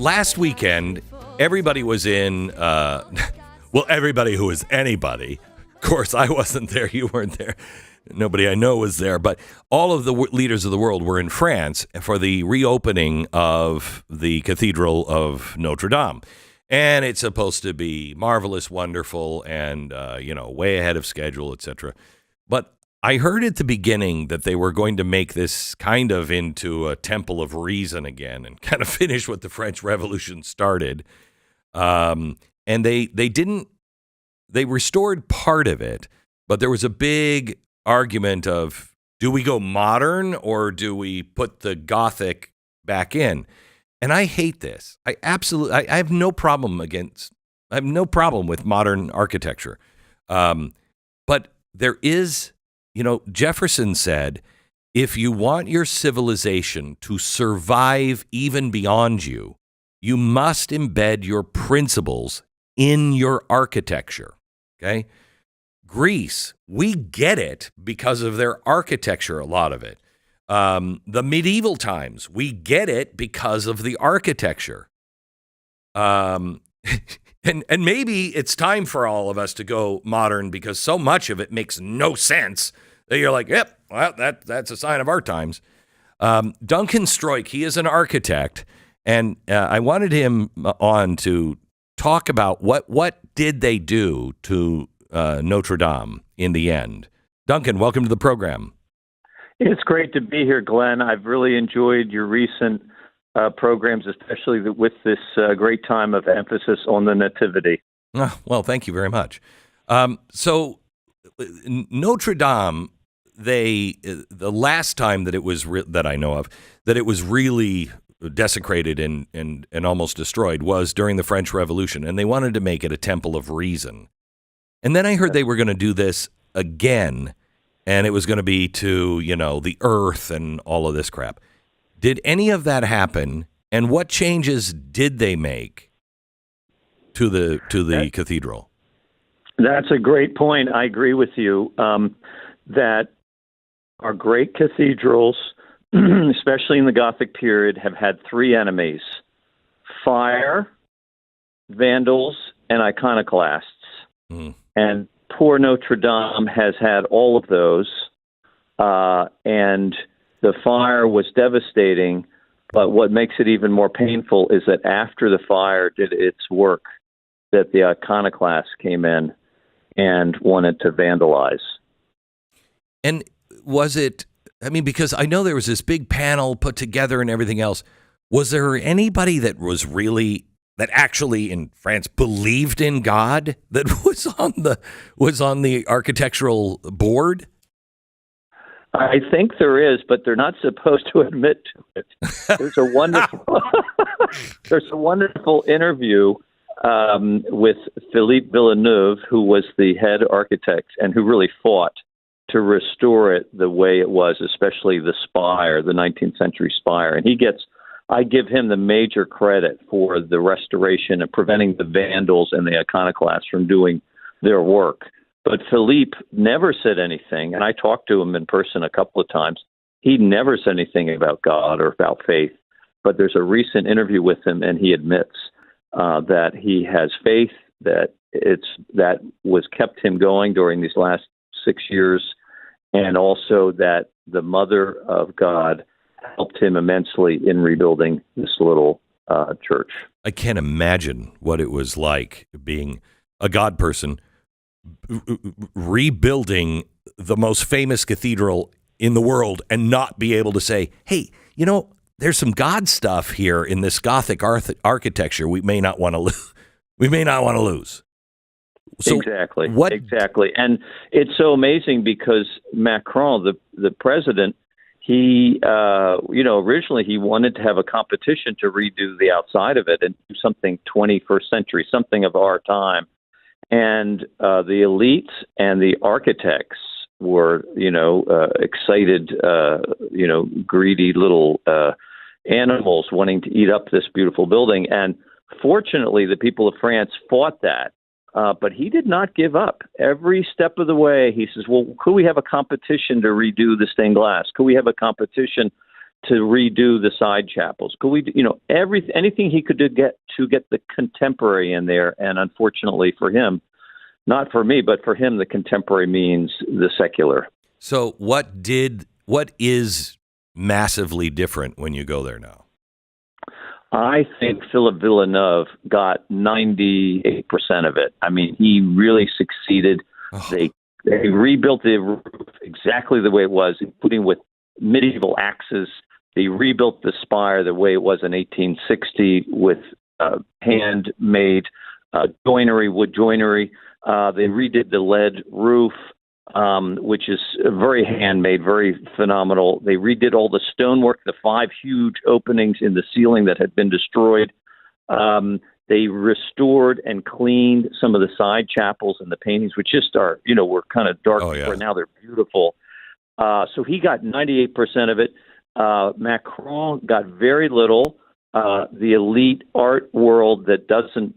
last weekend, everybody was in, well, everybody who was anybody. Of course, I wasn't there. You weren't there. Nobody I know was there. But all of the leaders of the world were in France for the reopening of the Cathedral of Notre Dame. And it's supposed to be marvelous, wonderful, and, way ahead of schedule, etc. But I heard at the beginning that they were going to make this kind of into a temple of reason again and kind of finish what the French Revolution started. And they restored part of it, but there was a big argument of, do we go modern or do we put the Gothic back in? And I hate this. I have no problem with modern architecture. But there is, Jefferson said, if you want your civilization to survive even beyond you, you must embed your principles in your architecture. Okay? Greece, we get it because of their architecture, a lot of it. The medieval times, we get it because of the architecture. And maybe it's time for all of us to go modern because so much of it makes no sense that you're like, yep, well, that's a sign of our times. Duncan Stroik, he is an architect, and I wanted him on to talk about what did they do to Notre Dame in the end. Duncan, welcome to the program. It's great to be here, Glenn. I've really enjoyed your recent programs, especially with this great time of emphasis on the Nativity. Well, thank you very much. So Notre Dame, the last time that it was that I know of that it was really desecrated and almost destroyed was during the French Revolution, and they wanted to make it a temple of reason. And then I heard they were going to do this again, and it was going to be to, the earth and all of this crap. Did any of that happen, and what changes did they make to the cathedral? That's a great point. I agree with you that our great cathedrals, especially in the Gothic period, have had three enemies: fire, vandals, and iconoclasts. Mm. And poor Notre Dame has had all of those, and the fire was devastating. But what makes it even more painful is that after the fire did its work, that the iconoclasts came in and wanted to vandalize. And was it, because I know there was this big panel put together and everything else. Was there anybody that actually in France believed in God that was on the architectural board? I think there is, but they're not supposed to admit to it. There's a wonderful interview with Philippe Villeneuve, who was the head architect and who really fought to restore it the way it was, especially the spire, the 19th century spire. And I give him the major credit for the restoration and preventing the vandals and the iconoclasts from doing their work. But Philippe never said anything, and I talked to him in person a couple of times. He never said anything about God or about faith. But there's a recent interview with him, and he admits that he has faith, that was kept him going during these last 6 years, and also that the Mother of God helped him immensely in rebuilding this little church. I can't imagine what it was like being a God person rebuilding the most famous cathedral in the world and not be able to say, hey, there's some God stuff here in this Gothic architecture we may not want to lose. So exactly. And it's so amazing because Macron, the president, he, originally he wanted to have a competition to redo the outside of it and do something 21st century, something of our time. And the elites and the architects were, excited, greedy little animals wanting to eat up this beautiful building. And fortunately, the people of France fought that. But he did not give up. Every step of the way, he says, well, could we have a competition to redo the stained glass? Could we have a competition to redo the side chapels? Could we, anything he could do to get the contemporary in there? And unfortunately for him, not for me, but for him, the contemporary means the secular. So what is massively different when you go there now? I think Philip Villeneuve got 98% of it. I mean, he really succeeded. Oh. They rebuilt the roof exactly the way it was, including with medieval axes. They rebuilt the spire the way it was in 1860 with handmade wood joinery. They redid the lead roof, which is very handmade, very phenomenal. They redid all the stonework, the 5 huge openings in the ceiling that had been destroyed. They restored and cleaned some of the side chapels and the paintings, which just are, were kind of dark before. Now they're beautiful. So he got 98% of it. Macron got very little. The elite art world that doesn't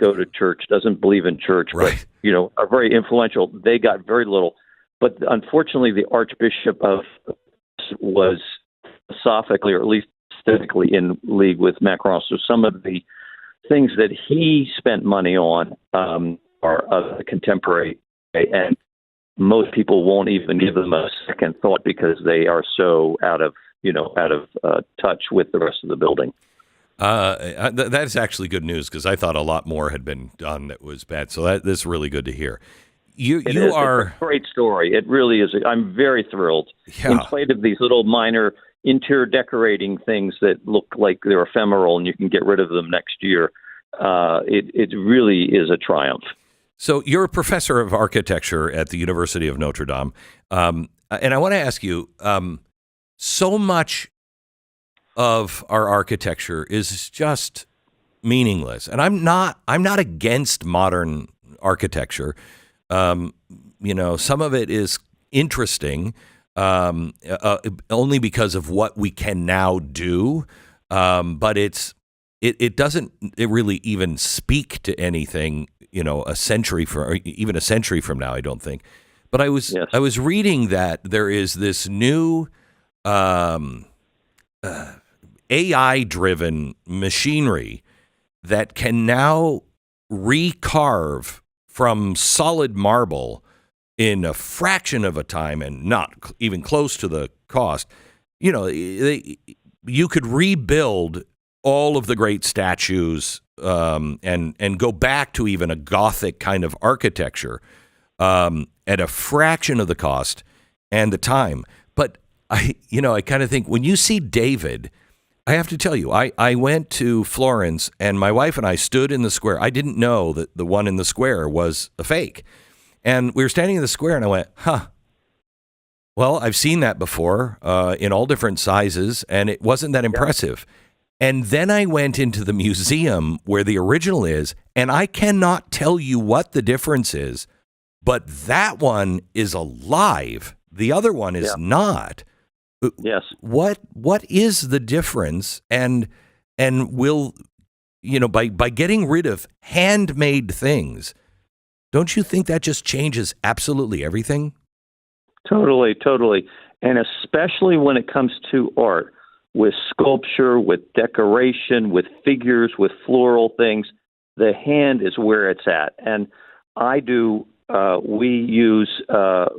go to church, doesn't believe in church, right, but, are very influential. They got very little. But unfortunately, the Archbishop was philosophically, or at least aesthetically, in league with Macron. So some of the things that he spent money on are of the contemporary, and most people won't even give them a second thought because they are so out of touch with the rest of the building. That's actually good news, because I thought a lot more had been done that was bad. So this is really good to hear. It's a great story. It really is. I'm very thrilled. Yeah. In spite of these little minor interior decorating things that look like they're ephemeral and you can get rid of them next year, it really is a triumph. So you're a professor of architecture at the University of Notre Dame. And I want to ask you, so much of our architecture is just meaningless. And I'm not against modern architecture. Some of it is interesting, only because of what we can now do. But it doesn't really even speak to anything, a century from now, I don't think. But I was reading that there is this new AI-driven machinery that can now recarve from solid marble in a fraction of a time and not even close to the cost. You could rebuild all of the great statues and go back to even a Gothic kind of architecture at a fraction of the cost and the time. But I kind of think when you see David, I have to tell you, I went to Florence and my wife and I stood in the square. I didn't know that the one in the square was a fake. And we were standing in the square and I went, well, I've seen that before in all different sizes, and it wasn't that impressive. And then I went into the museum where the original is, and I cannot tell you what the difference is, but that one is alive. The other one is not. Yes. What is the difference? And will, by getting rid of handmade things, don't you think that just changes absolutely everything? Totally. And especially when it comes to art, with sculpture, with decoration, with figures, with floral things, the hand is where it's at. And we use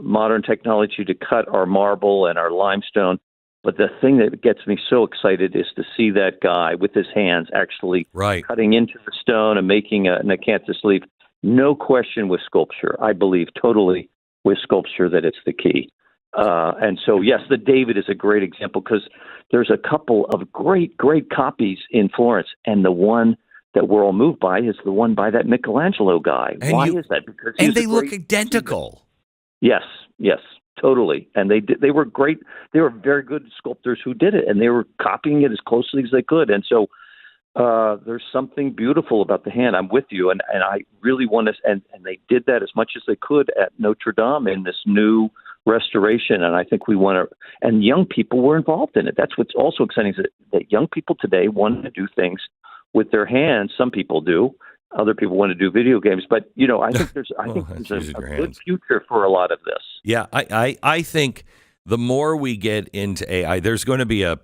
modern technology to cut our marble and our limestone. But the thing that gets me so excited is to see that guy with his hands actually cutting into the stone and making an acanthus leaf. No question with sculpture. I believe totally with sculpture that it's the key. And so, yes, the David is a great example because there's a couple of great copies in Florence. And the one that we're all moved by is the one by that Michelangelo guy. Why is that? Because they look identical. Yes, totally. And they were great. They were very good sculptors who did it, and they were copying it as closely as they could. And so there's something beautiful about the hand. I'm with you, and I really want to. And they did that as much as they could at Notre Dame in this new restoration. And I think we want to. And young people were involved in it. That's what's also exciting is that young people today want to do things with their hands. Some people do. Other people want to do video games, but I think there's a good future for a lot of this. Yeah, I think the more we get into AI, there's going to be a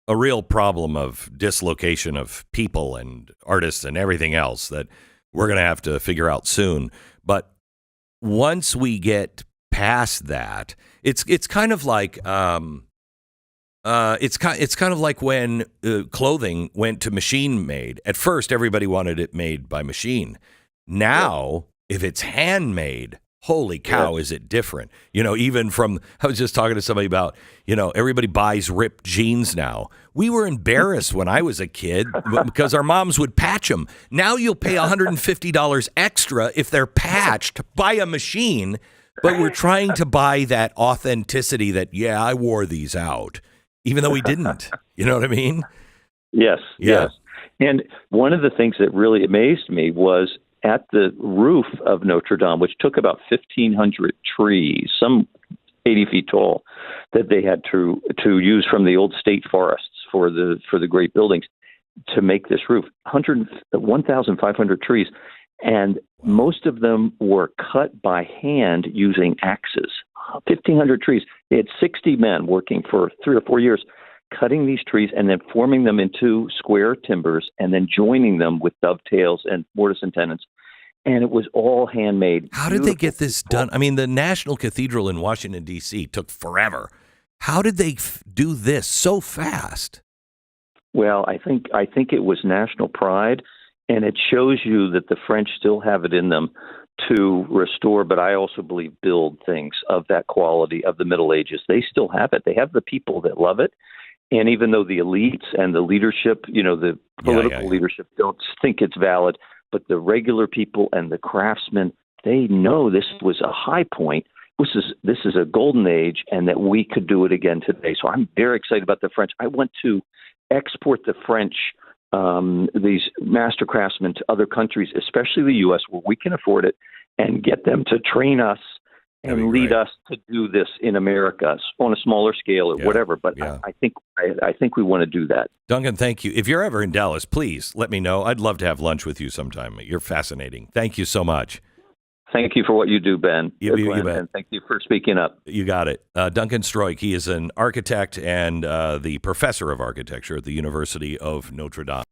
a real problem of dislocation of people and artists and everything else that we're going to have to figure out soon. But once we get past that, it's kind of like it's kind of like when clothing went to machine made. At first, everybody wanted it made by machine. Now, if it's handmade, holy cow, is it different? You know, even from, I was just talking to somebody about, you know, everybody buys ripped jeans now. We were embarrassed when I was a kid because our moms would patch them. Now you'll pay $150 extra if they're patched by a machine, but we're trying to buy that authenticity that, yeah, I wore these out, even though we didn't. You know what I mean? Yes, yes. And one of the things that really amazed me was at the roof of Notre Dame, which took about 1,500 trees, some 80 feet tall, that they had to use from the old state forests for the great buildings to make this roof. 1,500 trees, and most of them were cut by hand using axes. 1,500 trees. They had 60 men working for 3 or 4 years, cutting these trees and then forming them into square timbers and then joining them with dovetails and mortise and tenons. And it was all handmade. How did they get this done? I mean, the National Cathedral in Washington, D.C. took forever. How did they do this so fast? Well, I think it was national pride, and it shows you that the French still have it in them to restore, but I also believe build things of that quality of the Middle Ages. They still have it. They have the people that love it. And even though the elites and the leadership, you know, the political leadership don't think it's valid, but the regular people and the craftsmen, they know this was a high point. This is a golden age, and that we could do it again today. So I'm very excited about the French. I want to export the French, these master craftsmen, to other countries, especially the U.S., where we can afford it, and get them to train us and lead us to do this in America on a smaller scale or whatever. But I think we want to do that. Duncan, thank you. If you're ever in Dallas, please let me know. I'd love to have lunch with you sometime. You're fascinating. Thank you so much. Thank you for what you do, Ben. You bet. And thank you for speaking up. You got it. Duncan Stroik, he is an architect and the professor of architecture at the University of Notre Dame.